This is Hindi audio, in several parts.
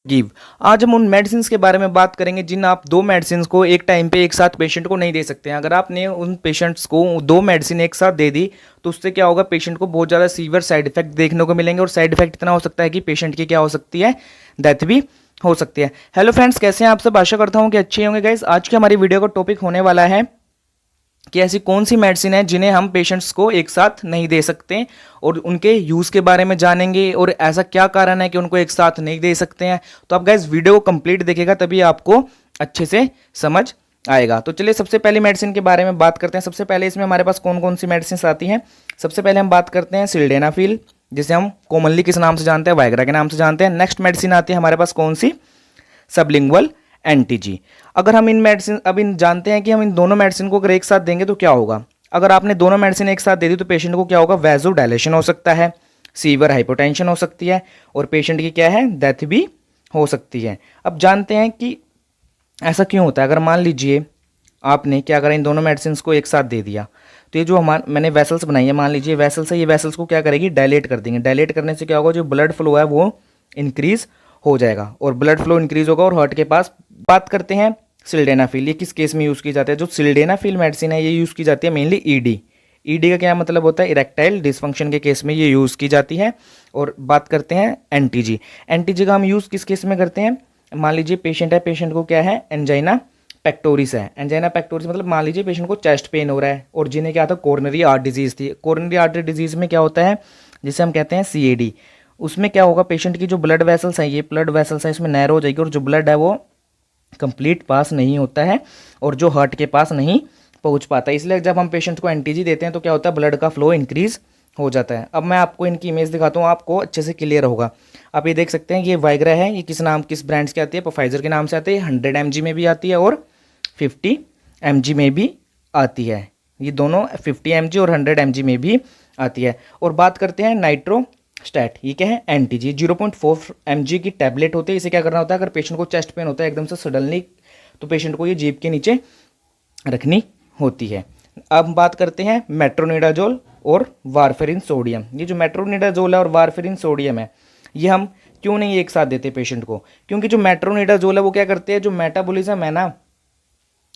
गिव। आज हम उन मेडिसिन के बारे में बात करेंगे जिन आप दो मेडिसिन को एक टाइम पे एक साथ पेशेंट को नहीं दे सकते हैं। अगर आपने उन पेशेंट्स को दो मेडिसिन एक साथ दे दी तो उससे क्या होगा, पेशेंट को बहुत ज़्यादा सीवियर साइड इफेक्ट देखने को मिलेंगे और साइड इफेक्ट इतना हो सकता है कि पेशेंट की क्या हो सकती है, डेथ भी हो सकती है। हेलो फ्रेंड्स, कैसे हैं आप सब? आशा करता हूँ कि अच्छे होंगे। गाइस, आज की हमारी वीडियो का टॉपिक होने वाला है कि ऐसी कौन सी मेडिसिन है जिन्हें हम पेशेंट्स को एक साथ नहीं दे सकते और उनके यूज़ के बारे में जानेंगे और ऐसा क्या कारण है कि उनको एक साथ नहीं दे सकते हैं। तो आप गाइस वीडियो को कंप्लीट देखिएगा, तभी आपको अच्छे से समझ आएगा। तो चलिए सबसे पहले मेडिसिन के बारे में बात करते हैं। सबसे पहले इसमें हमारे पास कौन कौन सी मेडिसिन आती हैं। सबसे पहले हम बात करते हैं सिल्डेनाफिल, जिसे हम कॉमनली किस नाम से जानते हैं, वाइग्रा के नाम से जानते हैं। नेक्स्ट मेडिसिन आती है हमारे पास कौन सी, सबलिंगुअल एंटीजी। अगर हम इन मेडिसिन अब इन जानते हैं कि हम इन दोनों मेडिसिन को अगर एक साथ देंगे तो क्या होगा। अगर आपने दोनों मेडिसिन एक साथ दे दी तो पेशेंट को क्या होगा, वैसो डायलेशन हो सकता है, सीवियर हाइपोटेंशन हो सकती है और पेशेंट की क्या है, डेथ भी हो सकती है। अब जानते हैं कि ऐसा क्यों होता है। अगर मान लीजिए आपने क्या करा, इन दोनों मेडिसिन को एक साथ दे दिया तो ये जो मैंने वेसल्स बनाई है, मान लीजिए वेसल्स है, ये वेसल्स को क्या करेगी, डायलेट कर देंगे। डायलेट करने से क्या होगा, जो ब्लड फ्लो है वो इंक्रीज हो जाएगा और ब्लड फ्लो इंक्रीज होगा और हार्ट के पास। बात करते हैं सिल्डेनाफिल, ये किस केस में यूज़ की जाती है। जो सिल्डेनाफिल मेडिसिन है ये यूज़ की जाती है मेनली ईडी। ईडी का क्या मतलब होता है, इरेक्टाइल डिसफंक्शन के केस में ये यूज़ की जाती है। और बात करते हैं एंटीजी। एंटीजी का हम यूज़ किस केस में करते हैं, मान लीजिए पेशेंट है, पेशेंट को क्या है, एंजाइना पेक्टोरिस है। एंजाइना पेक्टोरिस मतलब मान लीजिए पेशेंट को चेस्ट पेन हो रहा है और जिन्हें क्या था, कोरोनरी आर्ट डिजीज़ थी। कोरोनरी आर्टरी डिजीज़ में क्या होता है, जिसे हम कहते हैं सीएडी। उसमें क्या होगा, पेशेंट की जो ब्लड वेसल्स हैं, ये ब्लड वेसल्स हैं, इसमें नैरो हो जाएगी और जो ब्लड है वो कंप्लीट पास नहीं होता है और जो हार्ट के पास नहीं पहुंच पाता है। इसलिए जब हम पेशेंट को एंटीजी देते हैं तो क्या होता है, ब्लड का फ्लो इंक्रीज हो जाता है। अब मैं आपको इनकी इमेज दिखाता हूँ, आपको अच्छे से क्लियर होगा। आप ये देख सकते हैं, ये वाइग्रा है, ये किस ब्रांड्स की आती है, फाइजर के नाम से आती है। 100 mg में भी आती है और 50 mg में भी आती है। ये दोनों 50 mg और 100 mg में भी आती है। और बात करते हैं नाइट्रो स्टैट, ये क्या है, एंटीजी। 0.4 mg की टैबलेट होती है। इसे क्या करना होता है, अगर पेशेंट को चेस्ट पेन होता है एकदम से सडनली, तो पेशेंट को ये जीभ के नीचे रखनी होती है। अब बात करते हैं मेट्रोनिडाजोल और वारफेरिन सोडियम। ये जो मेट्रोनिडाजोल है और वारफेरिन सोडियम है, ये हम क्यों नहीं एक साथ देते पेशेंट को, क्योंकि जो मेट्रोनिडाजोल है वो क्या करते हैं, जो मेटाबॉलिज्म है ना,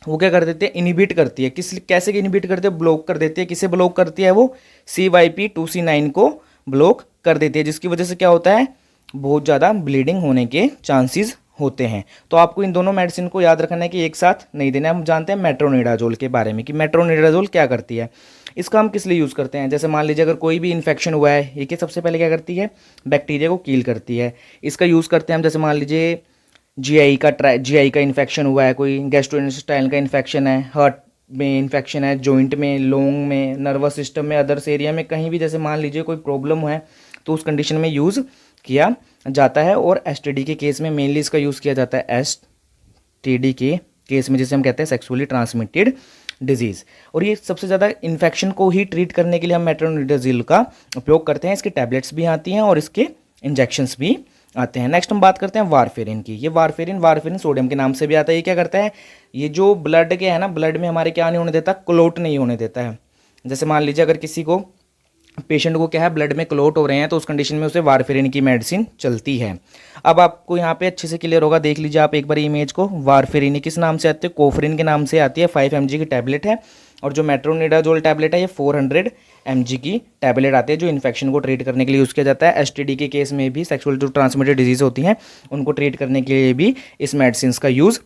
वो क्या कर देते हैं, इनिबिट करती है। कैसे इनिबिट करते हैं, ब्लॉक कर देती है। किसे ब्लॉक करती है वो, CYP2C9 को ब्लॉक कर देती है, जिसकी वजह से क्या होता है, बहुत ज़्यादा ब्लीडिंग होने के चांसेस होते हैं। तो आपको इन दोनों मेडिसिन को याद रखना है कि एक साथ नहीं देना। हम जानते हैं मेट्रोनिडाजोल के बारे में कि मेट्रोनिडाजोल क्या करती है। इसका हम किस लिए यूज़ करते हैं, जैसे मान लीजिए अगर कोई भी इन्फेक्शन हुआ है, ये कि सबसे पहले क्या करती है, बैक्टीरिया को किल करती है। इसका यूज़ करते हैं हम, जैसे मान लीजिए जीआई का इन्फेक्शन हुआ है, कोई गैस्ट्रोइंटेस्टाइनल का इन्फेक्शन है, हार्ट में इन्फेक्शन है, जॉइंट में, लोंग में, नर्वस सिस्टम में, अदर्स एरिया में कहीं भी जैसे मान लीजिए कोई प्रॉब्लम है तो उस कंडीशन में यूज़ किया जाता है। और एसटीडी के केस में मेनली इसका यूज़ किया जाता है, एसटीडी के केस में, जिसे हम कहते हैं सेक्सुअली ट्रांसमिटेड डिजीज़। और ये सबसे ज़्यादा इन्फेक्शन को ही ट्रीट करने के लिए हम मेट्रोनिडाजोल का उपयोग करते हैं। इसकी टैबलेट्स भी आती हैं और इसके इंजेक्शंस भी आते हैं। नेक्स्ट हम बात करते हैं वारफेरिन की। ये वारफेरिन सोडियम के नाम से भी आता है। ये क्या करता है, ये जो ब्लड के है ना, ब्लड में हमारे क्या नहीं होने देता, क्लोट नहीं होने देता है। जैसे मान लीजिए अगर किसी को, पेशेंट को क्या है, ब्लड में क्लोट हो रहे हैं, तो उस कंडीशन में उसे वारफेरिन की मेडिसिन चलती है। अब आपको यहाँ पे अच्छे से क्लियर होगा, देख लीजिए आप एक बार इमेज को। वारफेरिन किस नाम से आती है, कोफरिन के नाम से आती है। 5 mg की टैबलेट है। और जो मेट्रोनिडाजोल टैबलेट है, ये 400 mg की टैबलेट आती है, जो इन्फेक्शन को ट्रीट करने के लिए यूज़ किया जाता है। एसटीडी के केस में भी, सेक्सुअल जो ट्रांसमिटेड डिजीज़ होती हैं उनको ट्रीट करने के लिए भी इस मेडिसिन का यूज़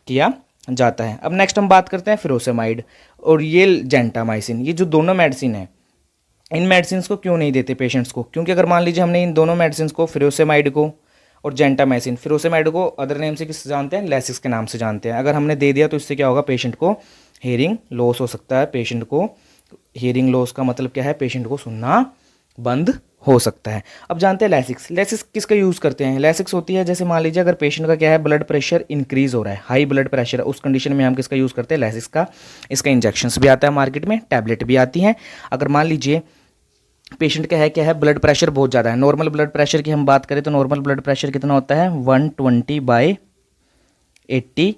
किया जाता है। अब नेक्स्ट हम बात करते हैं फिरोसेमाइड और ये जेंटामाइसिन। ये जो दोनों मेडिसिन है, इन मेडिसिन को क्यों नहीं देते पेशेंट्स को, क्योंकि अगर मान लीजिए हमने इन दोनों मेडिसिन को, फिरोसेमाइड को और जेंटामाइसिन, फिरोसेमाइड को अदर नेम से किस जानते हैं, लैसिक्स के नाम से जानते हैं, अगर हमने दे दिया तो इससे क्या होगा, पेशेंट को हियरिंग लॉस हो सकता है। पेशेंट को हियरिंग लॉस का मतलब क्या है, पेशेंट को सुनना बंद हो सकता है। अब जानते हैं लैसिक्स। लैसिक्स किसका यूज़ करते हैं, लैसिक्स होती है, जैसे मान लीजिए अगर पेशेंट का क्या है, ब्लड प्रेशर इंक्रीज हो रहा है, हाई ब्लड प्रेशर है, उस कंडीशन में हम किसका यूज़ करते हैं, लैसिक्स का। इसका इंजेक्शंस भी आता है मार्केट में, टैबलेट भी आती हैं। अगर मान लीजिए पेशेंट का है क्या है, ब्लड प्रेशर बहुत ज़्यादा है, नॉर्मल ब्लड प्रेशर की हम बात करें तो नॉर्मल ब्लड प्रेशर कितना होता है, 120/80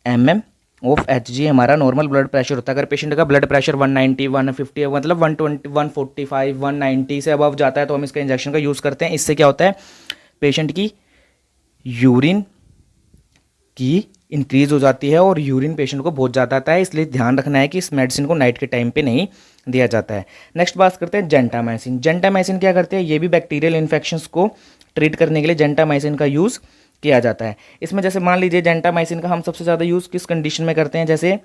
mm ऑफ Hg हमारा नॉर्मल ब्लड प्रेशर होता है। अगर पेशेंट का ब्लड प्रेशर 190, 150 मतलब 120, 145, 190 से अबव जाता है तो हम इसका इंजेक्शन का यूज़ करते हैं। इससे क्या होता है, पेशेंट की यूरिन की इंक्रीज हो जाती है और यूरिन पेशेंट को बहुत ज़्यादा आता है, इसलिए ध्यान रखना है कि इस मेडिसिन को नाइट के टाइम पे नहीं दिया जाता है। नेक्स्ट बात करते हैं जेंटामाइसिन। जेंटामाइसिन क्या करते हैं, ये भी बैक्टीरियल इन्फेक्शंस को ट्रीट करने के लिए जेंटामाइसिन का यूज़ किया जाता है। इसमें जैसे मान लीजिए जेंटामाइसिन का हम सबसे ज़्यादा यूज़ किस कंडीशन में करते हैं, जैसे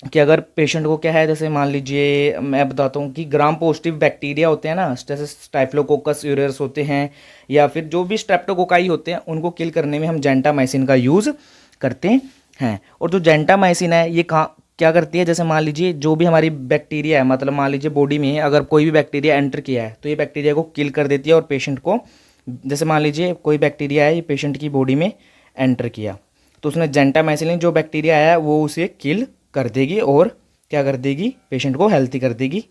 कि अगर पेशेंट को क्या है, जैसे मान लीजिए मैं बताता हूँ कि ग्राम पॉजिटिव बैक्टीरिया होते हैं ना, जैसे स्टाइफ्लोकोकस यूरेरस होते हैं या फिर जो भी स्ट्रेप्टोकोकाई होते हैं, उनको किल करने में हम जेंटामाइसिन का यूज़ करते हैं। और जो जेंटामाइसिन है ये क्या करती है, जैसे मान लीजिए जो भी हमारी बैक्टीरिया है, मतलब मान लीजिए बॉडी में अगर कोई भी बैक्टीरिया एंटर किया है तो ये बैक्टीरिया को किल कर देती है और पेशेंट को, जैसे मान लीजिए कोई बैक्टीरिया है, ये पेशेंट की बॉडी में एंटर किया तो उसने जेंटामाइसिन जो बैक्टीरिया है वो उसे किल कर देगी और क्या कर देगी, पेशेंट को हेल्थी कर देगी।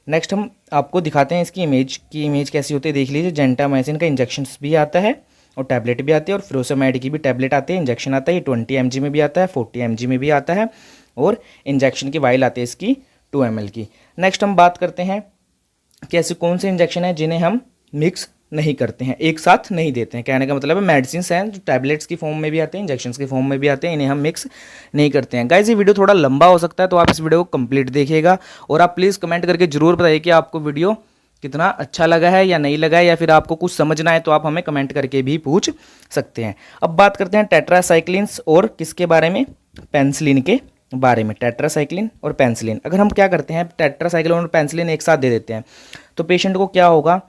नेक्स्ट हम आपको दिखाते हैं इसकी इमेज कैसी होती है, देख लीजिए। जेंटामाइसिन का इंजेक्शन भी आता है और टैबलेट भी आती है, और फ्रोसेमाइड की भी टैबलेट आती है, इंजेक्शन आता है, ये 20 mg में भी आता है, 40 mg में भी आता है, और इंजेक्शन की वाइल आती है इसकी 2 ml की। नेक्स्ट हम बात करते हैं कि ऐसे कौन से इंजेक्शन हैं जिन्हें हम मिक्स नहीं करते हैं, एक साथ नहीं देते हैं। कहने का मतलब है मेडिसिन हैं जो टैबलेट्स की फॉर्म में भी आते हैं, इंजेक्शन की फॉर्म में भी आते हैं, इन्हें हम मिक्स नहीं करते हैं। गाइस ये वीडियो थोड़ा लंबा हो सकता है तो आप इस वीडियो को कंप्लीट देखिएगा और आप प्लीज़ कमेंट करके जरूर बताइए कि आपको वीडियो कितना अच्छा लगा है या नहीं लगा है, या फिर आपको कुछ समझना है तो आप हमें कमेंट करके भी पूछ सकते हैं। अब बात करते हैं टेट्रासाइक्लिन्स और किसके बारे में, पेनिसिलिन के बारे में। टेट्रासाइक्लिन और पेनिसिलिन, अगर हम क्या करते हैं टेट्रासाइक्लिन और पेनिसिलिन एक साथ दे देते हैं तो पेशेंट को क्या होगा,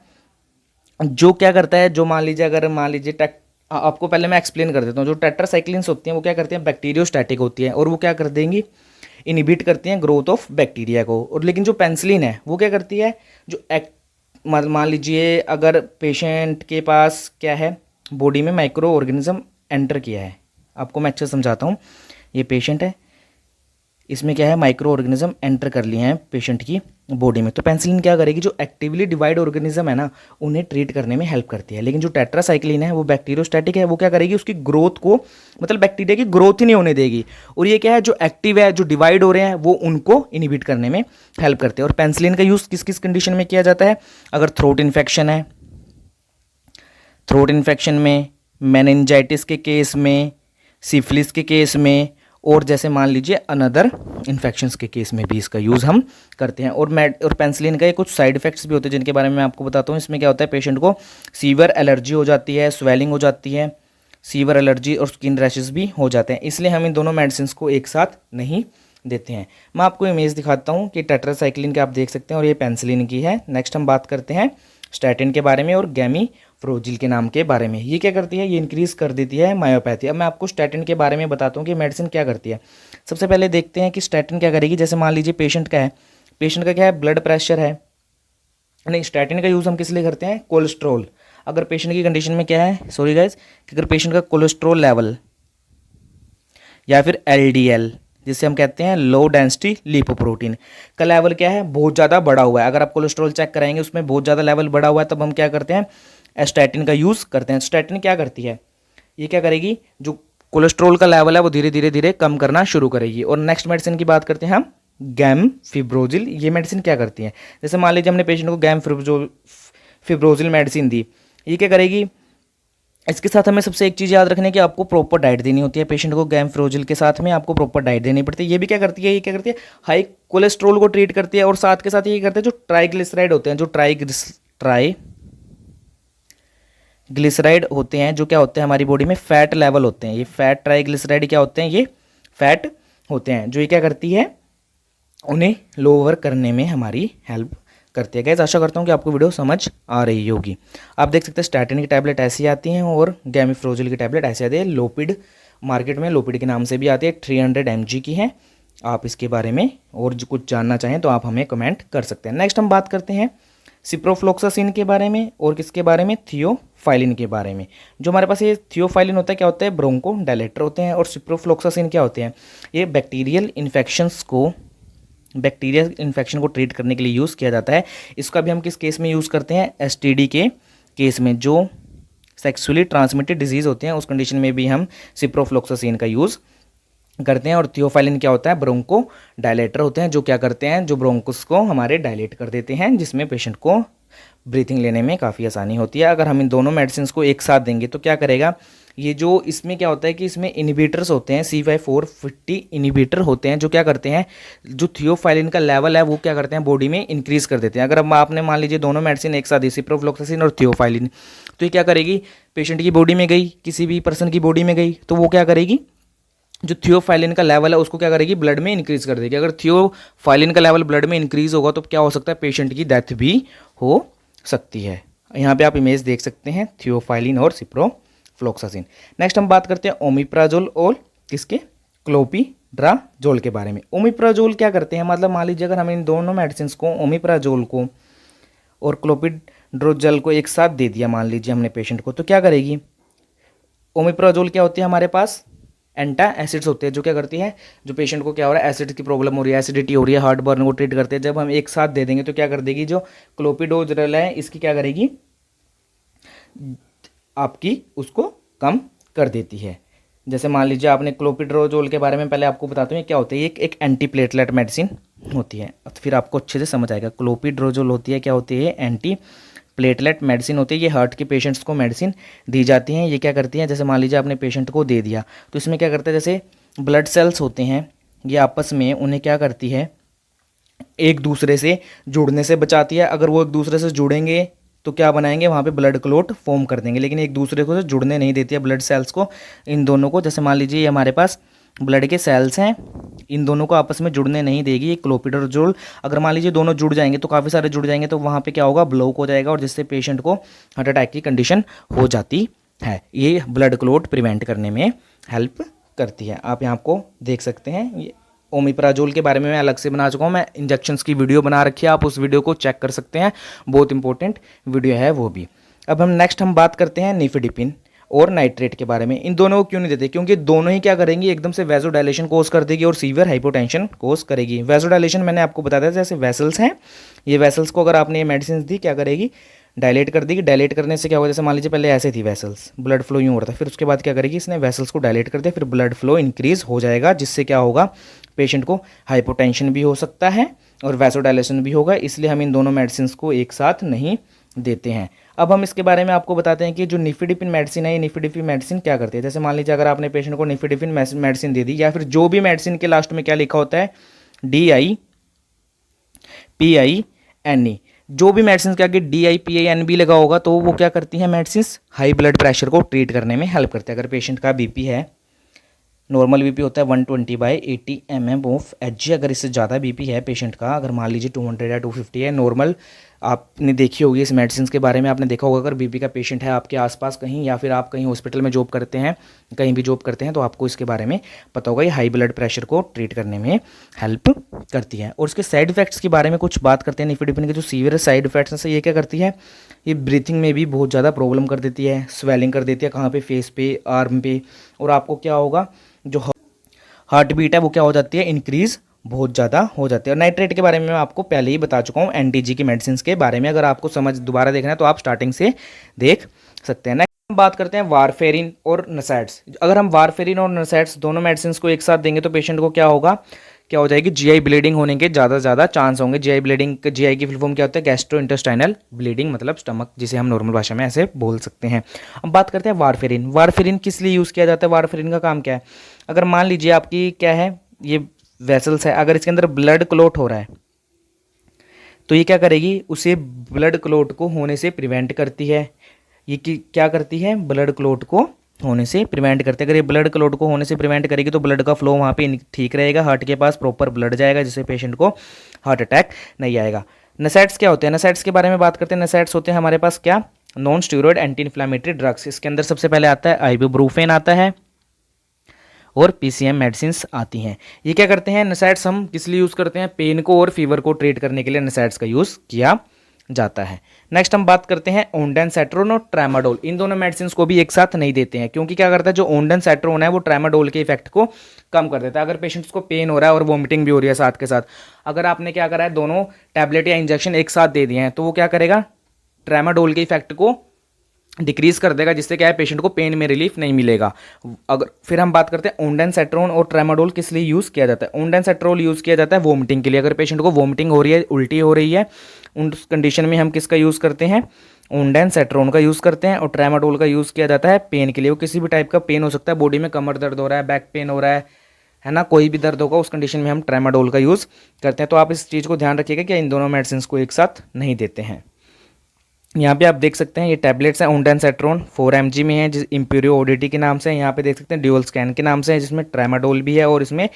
जो क्या करता है, जो मान लीजिए अगर मान लीजिए आपको पहले मैं एक्सप्लेन कर देता हूँ। जो टेट्रासाइक्लिन्स होती हैं वो क्या करती हैं, बैक्टीरियोस्टैटिक होती हैं और वो क्या कर देंगी, इनहिबिट करती हैं ग्रोथ ऑफ बैक्टीरिया को। और लेकिन जो पेनिसिलिन है वो क्या करती है, जो मान लीजिए अगर पेशेंट के पास क्या है, बॉडी में माइक्रो ऑर्गेनिज्म एंटर किया है, आपको मैं अच्छे से समझाता हूँ। ये पेशेंट है, इसमें क्या है, माइक्रो ऑर्गेनिज्म एंटर कर लिए हैं पेशेंट की बॉडी में, तो पेनिसिलिन क्या करेगी, जो एक्टिवली डिवाइड ऑर्गेनिज्म है ना उन्हें ट्रीट करने में हेल्प करती है। लेकिन जो टेट्रासाइक्लिन है वो बैक्टीरियोस्टैटिक है, वो क्या करेगी, उसकी ग्रोथ को, मतलब बैक्टीरिया की ग्रोथ ही नहीं होने देगी। और ये क्या है, जो एक्टिव है, जो डिवाइड हो रहे हैं, वो उनको इनहिबिट करने में हेल्प करते हैं। और पेनिसिलिन का यूज़ किस किस कंडीशन में किया जाता है, अगर थ्रोट इन्फेक्शन है, थ्रोट इन्फेक्शन में, मेनिंजाइटिस के केस में, सिफिलिस के केस में, और जैसे मान लीजिए अनदर इन्फेक्शंस के केस में भी इसका यूज़ हम करते हैं। और पेनिसिलिन का कुछ साइड इफेक्ट्स भी होते हैं जिनके बारे में मैं आपको बताता हूँ। इसमें क्या होता है, पेशेंट को सीवियर एलर्जी हो जाती है, स्वेलिंग हो जाती है, सीवियर एलर्जी और स्किन रैशेस भी हो जाते हैं, इसलिए हम इन दोनों मेडिसिन को एक साथ नहीं देते हैं। मैं आपको इमेज दिखाता हूँ कि टेट्रासाइक्लिन के आप देख सकते हैं और ये पेनिसिलिन की है। नेक्स्ट हम बात करते हैं स्टैटिन के बारे में और गैमीफ्रोजिल के नाम के बारे में। ये क्या करती है, ये इंक्रीज कर देती है मायोपैथी। अब मैं आपको स्टैटिन के बारे में बताता हूँ कि मेडिसिन क्या करती है। सबसे पहले देखते हैं कि स्टैटिन क्या करेगी। जैसे मान लीजिए पेशेंट का है, पेशेंट का क्या है, ब्लड प्रेशर है, नहीं, स्टैटिन का यूज़ हम किस लिए करते हैं, कोलेस्ट्रॉल। अगर पेशेंट की कंडीशन में क्या है, सॉरी गाइज, कि अगर पेशेंट का कोलेस्ट्रॉल लेवल या फिर एलडीएल जिसे हम कहते हैं लो डेंसिटी लिपोप्रोटीन का लेवल क्या है, बहुत ज़्यादा बढ़ा हुआ है। अगर आप कोलेस्ट्रॉल चेक कराएंगे उसमें बहुत ज़्यादा लेवल बढ़ा हुआ है, तब हम क्या करते हैं, स्टैटिन का यूज़ करते हैं। स्टैटिन क्या करती है, ये क्या करेगी, जो कोलेस्ट्रॉल का लेवल है वो धीरे धीरे धीरे कम करना शुरू करेगी। और नेक्स्ट मेडिसिन की बात करते हैं हम, गैमफिब्रोजिल। ये मेडिसिन क्या करती है, जैसे मान लीजिए हमने पेशेंट को गैमफिब्रोजिल मेडिसिन दी, ये क्या करेगी, इसके साथ हमें सबसे एक चीज़ याद रखनी है कि आपको प्रॉपर डाइट देनी होती है। पेशेंट को गैमफ्रोजिल के साथ में आपको प्रॉपर डाइट देनी पड़ती है। ये भी क्या करती है, ये क्या करती है, हाई कोलेस्ट्रॉल को ट्रीट करती है और साथ के साथ ये करते हैं जो ट्राइग्लिसराइड होते हैं, जो ट्राइग्लिसराइड होते हैं, जो क्या होते हैं हमारी बॉडी में फैट लेवल होते हैं, ये फैट ट्राइग्लिसराइड क्या होते हैं, ये फैट होते हैं, जो ये क्या करती है, उन्हें लोअर करने में हमारी हेल्प करती है। गाइस आशा करता हूँ कि आपको वीडियो समझ आ रही होगी। आप देख सकते हैं स्टैटिन की टैबलेट ऐसी आती हैं और गैमीफ्रोजिल की टैबलेट ऐसी आती है। लोपिड मार्केट में लोपिड के नाम से भी आती है, 300 mg की है। आप इसके बारे में और जो कुछ जानना चाहें तो आप हमें कमेंट कर सकते हैं। नेक्स्ट हम बात करते हैं सिप्रोफ्लोक्सासिन के बारे में और किसके बारे में, थियोफाइलिन के बारे में। जो हमारे पास ये थियोफाइलिन होता है, क्या होता है, ब्रोंको डायलेटर होते हैं। और सिप्रोफ्लोक्सासिन क्या होते हैं, ये बैक्टीरियल इन्फेक्शन को ट्रीट करने के लिए यूज़ किया जाता है। इसका भी हम किस केस में यूज़ करते हैं, एसटीडी के केस में, जो सेक्सुअली ट्रांसमिटेड डिजीज़ होते हैं उस कंडीशन में भी हम सिप्रोफ्लोक्सासिन का यूज़ करते हैं। और थियोफाइलिन क्या होता है, ब्रोंको डायलेटर होते हैं, जो क्या करते हैं, जो ब्रोंकोस को हमारे डायलेट कर देते हैं, जिसमें पेशेंट को ब्रीथिंग लेने में काफ़ी आसानी होती है। अगर हम इन दोनों मेडिसिन को एक साथ देंगे तो क्या करेगा, ये जो इसमें क्या होता है कि इसमें इनिबिटर्स होते हैं, C5-450 इनिबिटर होते हैं, जो क्या करते हैं, जो थियोफाइलिन का लेवल है वो क्या करते हैं, बॉडी में इंक्रीज़ कर देते हैं। अगर अब आपने मान लीजिए दोनों मेडिसिन एक साथ दी, सिप्रोफ्लोक्सासिन और थियोफाइलिन, तो ये क्या करेगी, पेशेंट की बॉडी में गई, किसी भी पर्सन की बॉडी में गई, तो वो क्या करेगी, जो थियोफाइलिन का लेवल है उसको क्या करेगी, ब्लड में इंक्रीज कर देगी। अगर थियोफाइलिन का लेवल ब्लड में इंक्रीज होगा तो क्या हो सकता है, पेशेंट की डेथ भी हो सकती है। यहाँ पे आप इमेज देख सकते हैं, थियोफाइलिन और सिप्रोफ्लोक्सासिन। नेक्स्ट हम बात करते हैं ओमिप्राजोल और किसके, क्लोपिड्राजोल के बारे में। ओमिप्राजोल क्या करते हैं, मतलब मान लीजिए अगर हम इन दोनों मेडिसिन को, ओमिप्राजोल को और क्लोपिड्राजोल को एक साथ दे दिया मान लीजिए हमने पेशेंट को, तो क्या करेगी, ओमिप्राजोल क्या होती है हमारे पास, एंटा एसिड्स होते हैं, जो क्या करती है, जो पेशेंट को क्या हो रहा है, एसिड की प्रॉब्लम हो रही है, एसिडिटी हो रही है, हार्ट बर्न को ट्रीट करते हैं। जब हम एक साथ दे देंगे तो क्या कर देगी, जो क्लोपिडोग्रेल है इसकी क्या करेगी, आपकी उसको कम कर देती है। जैसे मान लीजिए आपने क्लोपिड्रोजोल के बारे में, पहले आपको बताता हूँ ये क्या होता है, ये एक एंटी प्लेटलेट मेडिसिन होती है, तो फिर आपको अच्छे से समझ आएगा। क्लोपिड्रोजोल होती है, क्या होती है, एंटी प्लेटलेट मेडिसिन होती है। ये हार्ट के पेशेंट्स को मेडिसिन दी जाती हैं। ये क्या करती हैं, जैसे मान लीजिए आपने पेशेंट को दे दिया तो इसमें क्या करता है, जैसे ब्लड सेल्स होते हैं ये आपस में, उन्हें क्या करती है, एक दूसरे से जुड़ने से बचाती है। अगर वो एक दूसरे से जुड़ेंगे तो क्या बनाएंगे, वहाँ पे ब्लड क्लोट फॉर्म कर देंगे, लेकिन एक दूसरे को जुड़ने नहीं देती है ब्लड सेल्स को, इन दोनों को। जैसे मान लीजिए ये हमारे पास ब्लड के सेल्स हैं, इन दोनों को आपस में जुड़ने नहीं देगी ये क्लोपिड्राजोल। अगर मान लीजिए दोनों जुड़ जाएंगे तो काफ़ी सारे जुड़ जाएंगे, तो वहाँ पे क्या होगा, ब्लॉक हो जाएगा, और जिससे पेशेंट को हार्ट अटैक की कंडीशन हो जाती है। ये ब्लड क्लोट प्रिवेंट करने में हेल्प करती है। आप यहाँ को देख सकते हैं, ये ओमिप्राजोल के बारे में मैं अलग से बना चुका हूँ, मैं इंजेक्शंस की वीडियो बना रखी है, आप उस वीडियो को चेक कर सकते हैं, बहुत इंपॉर्टेंट वीडियो है वो भी। अब हम बात करते हैं निफेडिपिन और नाइट्रेट के बारे में। इन दोनों को क्यों नहीं देते, क्योंकि दोनों ही क्या करेंगी, एकदम से वेजोडाइलेशन कोज कर देगी और सीवियर हाइपोटेंशन कोज करेगी। वेजोडाइलेशन मैंने आपको बताया था, जैसे वेसल्स हैं, ये वेसल्स को अगर आपने ये मेडिसिन दी क्या करेगी, डायलेट कर देगी। डायलेट करने से क्या होगा, जैसे मान लीजिए पहले ऐसे थी वेसल्स, ब्लड फ्लो यूँ हो रहा था, फिर उसके बाद क्या करेगी, इसने वेसल्स को डायलेट कर दिया, फिर ब्लड फ्लो इंक्रीज हो जाएगा, जिससे क्या होगा, पेशेंट को हाइपोटेंशन भी हो सकता है और वेसोडाइलेशन भी होगा। इसलिए हम इन दोनों मेडिसिन को एक साथ नहीं देते हैं। अब हम इसके बारे में आपको बताते हैं कि जो निफेडिपिन मेडिसिन है, ये निफेडिपिन मेडिसिन क्या करती है। जैसे मान लीजिए अगर आपने पेशेंट को निफेडिपिन मेडिसिन दे दी, या फिर जो भी मेडिसिन के लास्ट में क्या लिखा होता है, DIPINE, जो भी मेडिसिन के आगे DIPINB लगा होगा तो वो क्या करती हैं, मेडिसिन हाई ब्लड प्रेशर को ट्रीट करने में हेल्प करते हैं। अगर पेशेंट का BP है, नॉर्मल BP होता है 120/80 mm ऑफ Hg, अगर इससे ज़्यादा BP है पेशेंट का, अगर मान लीजिए 200 या 250 है नॉर्मल, आपने देखी होगी इस मेडिसिन के बारे में, आपने देखा होगा अगर BP का पेशेंट है आपके आसपास कहीं, या फिर आप कहीं हॉस्पिटल में जॉब करते हैं, कहीं भी जॉब करते हैं, तो आपको इसके बारे में पता होगा, ये हाई ब्लड प्रेशर को ट्रीट करने में हेल्प करती है। और इसके साइड इफेक्ट्स के बारे में कुछ बात करते हैं। निफेडिपिन के जो सीवियर साइड इफेक्ट्स हैं, ये क्या करती है, ये ब्रीथिंग में भी बहुत ज़्यादा प्रॉब्लम कर देती है, स्वेलिंग कर देती है, कहाँ पे, फेस पे, आर्म पे, और आपको क्या होगा, जो हार्ट बीट है वो क्या हो जाती है, इंक्रीज बहुत ज़्यादा हो जाती है। और नाइट्रेट के बारे में मैं आपको पहले ही बता चुका हूँ, NTG की मेडिसिन के बारे में। अगर आपको समझ दोबारा देखना है तो आप स्टार्टिंग से देख सकते हैं। नेक्स्ट हम बात करते हैं वारफेरिन और नसैड्स। अगर हम वारफेरिन और नसैड्स दोनों मेडिसिन को एक साथ देंगे तो पेशेंट को क्या होगा, क्या हो जाएगी, GI ब्लीडिंग होने के ज़्यादा चांस होंगे। GI ब्लीडिंग, GI की फुल फॉर्म क्या होता है, गैस्ट्रो इंटेस्टाइनल ब्लीडिंग, मतलब स्टमक, जिसे हम नॉर्मल भाषा में ऐसे बोल सकते हैं। अब बात करते हैं वारफेरिन। वारफेरिन किस लिए यूज़ किया जाता है, वारफेरिन का काम क्या है। अगर मान लीजिए आपकी क्या है, ये वेसल्स है, अगर इसके अंदर ब्लड क्लॉट हो रहा है तो ये क्या करेगी, उसे ब्लड क्लॉट को होने से प्रिवेंट करती है। ये क्या करती है, ब्लड क्लॉट को होने से प्रिवेंट करते हैं। अगर ये ब्लड क्लॉट को होने से प्रिवेंट करेगी तो ब्लड का फ्लो वहाँ पे ठीक रहेगा, हार्ट के पास प्रॉपर ब्लड जाएगा, जिससे पेशेंट को हार्ट अटैक नहीं आएगा। नसैड्स क्या होते हैं, नसैड्स के बारे में बात करते हैं। नसैड्स होते हैं हमारे पास क्या, non steroid anti inflammatory drugs. इसके अंदर सबसे पहले आता है आइबुप्रोफेन आता है और PCM मेडिसिन्स आती हैं। ये क्या करते हैं, नसैड्स हम किस लिए यूज़ करते हैं, पेन को और फीवर को ट्रीट करने के लिए नसैड्स का यूज़ किया जाता है। नेक्स्ट हम बात करते हैं ओंडेनसेट्रोन और ट्रामाडोल। इन दोनों मेडिसिन को भी एक साथ नहीं देते हैं, क्योंकि क्या करता है, जो ओंडेनसेट्रोन है वो ट्रामाडोल के इफेक्ट को कम कर देता है। अगर पेशेंट्स को पेन हो रहा है और वॉमिटिंग भी हो रही है साथ के साथ, अगर आपने क्या करा है, दोनों टैबलेट या इंजेक्शन एक साथ दे दिए हैं, तो वो क्या करेगा, ट्रामाडोल के इफेक्ट को डिक्रीज कर देगा, जिससे क्या है, पेशेंट को पेन में रिलीफ नहीं मिलेगा। अगर फिर हम बात करते हैं ओंडेनसेट्रोन और ट्रामाडोल किस लिए यूज़ किया जाता है। ओंडेनसेट्रोल यूज़ किया जाता है वोमिटिंग के लिए। अगर पेशेंट को वोमिटिंग हो रही है, उल्टी हो रही है, उस कंडीशन में हम किसका यूज़ करते हैं, ओंडानसेट्रोन का यूज़ करते हैं। और ट्रामाडोल का यूज़ किया जाता है पेन के लिए। वो किसी भी टाइप का पेन हो सकता है, बॉडी में कमर दर्द हो रहा है, बैक पेन हो रहा है ना, कोई भी दर्द होगा उस कंडीशन में हम ट्रामाडोल का यूज़ करते हैं। तो आप इस चीज़ को ध्यान रखिएगा कि इन दोनों मेडिसिन को एक साथ नहीं देते हैं। यहाँ पे आप देख सकते हैं ये टैबलेट्स हैं ओंडानसेट्रोन 4 mg में है, जिस इम्प्यूरियो ओडीटी के नाम से है। यहाँ पे देख सकते हैं ड्यूअल स्कैन के नाम से है, जिसमें ट्रामाडोल भी है और इसमें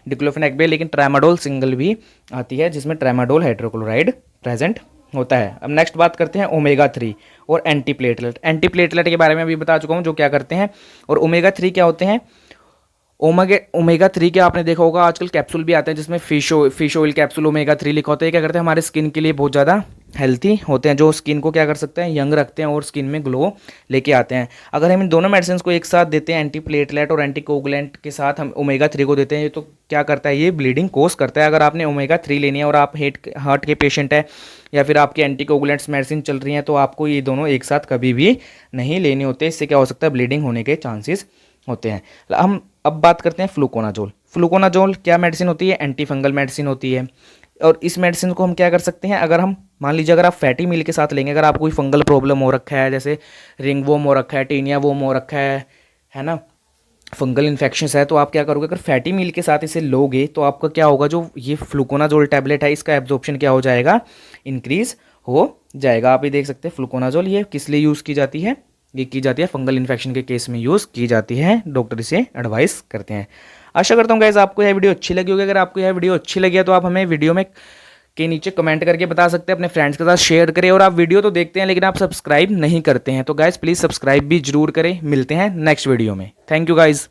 डिक्लोफेनाक भी है, लेकिन ट्रामाडोल सिंगल भी आती है जिसमें ट्रामाडोल हाइड्रोक्लोराइड प्रेजेंट होता है। अब नेक्स्ट बात करते हैं ओमेगा 3 और एंटीप्लेटलेट। एंटीप्लेटलेट के बारे में अभी बता चुका हूँ जो क्या करते हैं। और ओमेगा 3 क्या होते हैं, ओमेगा 3 के आपने देखा होगा आजकल कैप्सूल भी आते हैं जिसमें फिश ऑयल कैप्सूल ओमेगा 3 लिखा होता है। क्या करते हैं, हमारे स्किन के लिए बहुत ज़्यादा हेल्थी होते हैं, जो स्किन को क्या कर सकते हैं, यंग रखते हैं और स्किन में ग्लो लेके आते हैं। अगर हम इन दोनों मेडिसिन को एक साथ देते हैं, एंटीप्लेटलेट और एंटीकोगुलेंट के साथ हम ओमेगा 3 को देते हैं, तो क्या करता है, ये ब्लीडिंग कोज करता है। अगर आपने ओमेगा 3 लेनी है और आप हार्ट के पेशेंट है या फिर आपके एंटीकोगुलेंट्स मेडिसिन चल रही हैं, तो आपको ये दोनों एक साथ कभी भी नहीं लेने होते। इससे क्या हो सकता है, ब्लीडिंग होने के चांसेस होते हैं। हम अब बात करते हैं फ्लूकोनाजोल। फ्लूकोनाजोल क्या मेडिसिन होती है, एंटी फंगल मेडिसिन होती है। और इस मेडिसिन को हम क्या कर सकते हैं, अगर हम मान लीजिए अगर आप फैटी मील के साथ लेंगे, अगर आपको कोई फंगल प्रॉब्लम हो रखा है, जैसे रिंग वोम हो रखा है, टीनिया वोम हो रखा है ना, फंगल इन्फेक्शन है, तो आप क्या करोगे, अगर फैटी मील के साथ इसे लोगे तो आपका क्या होगा, जो ये फ्लूकोनाजोल टैबलेट है इसका एब्जॉर्प्शन क्या हो जाएगा, इंक्रीज हो जाएगा। आप ये देख सकते हैं फ्लूकोनाजोल ये किस लिए यूज़ की जाती है, ये की जाती है फंगल इन्फेक्शन के केस में यूज़ की जाती है, डॉक्टर इसे एडवाइस करते हैं। आशा करता हूँ गाइस आपको यह वीडियो अच्छी लगी होगी। अगर आपको यह वीडियो अच्छी लगी है तो आप हमें वीडियो में के नीचे कमेंट करके बता सकते हैं, अपने फ्रेंड्स के साथ शेयर करें। और आप वीडियो तो देखते हैं लेकिन आप सब्सक्राइब नहीं करते हैं, तो गाइस प्लीज़ सब्सक्राइब भी जरूर करें। मिलते हैं नेक्स्ट वीडियो में। Thank you guys.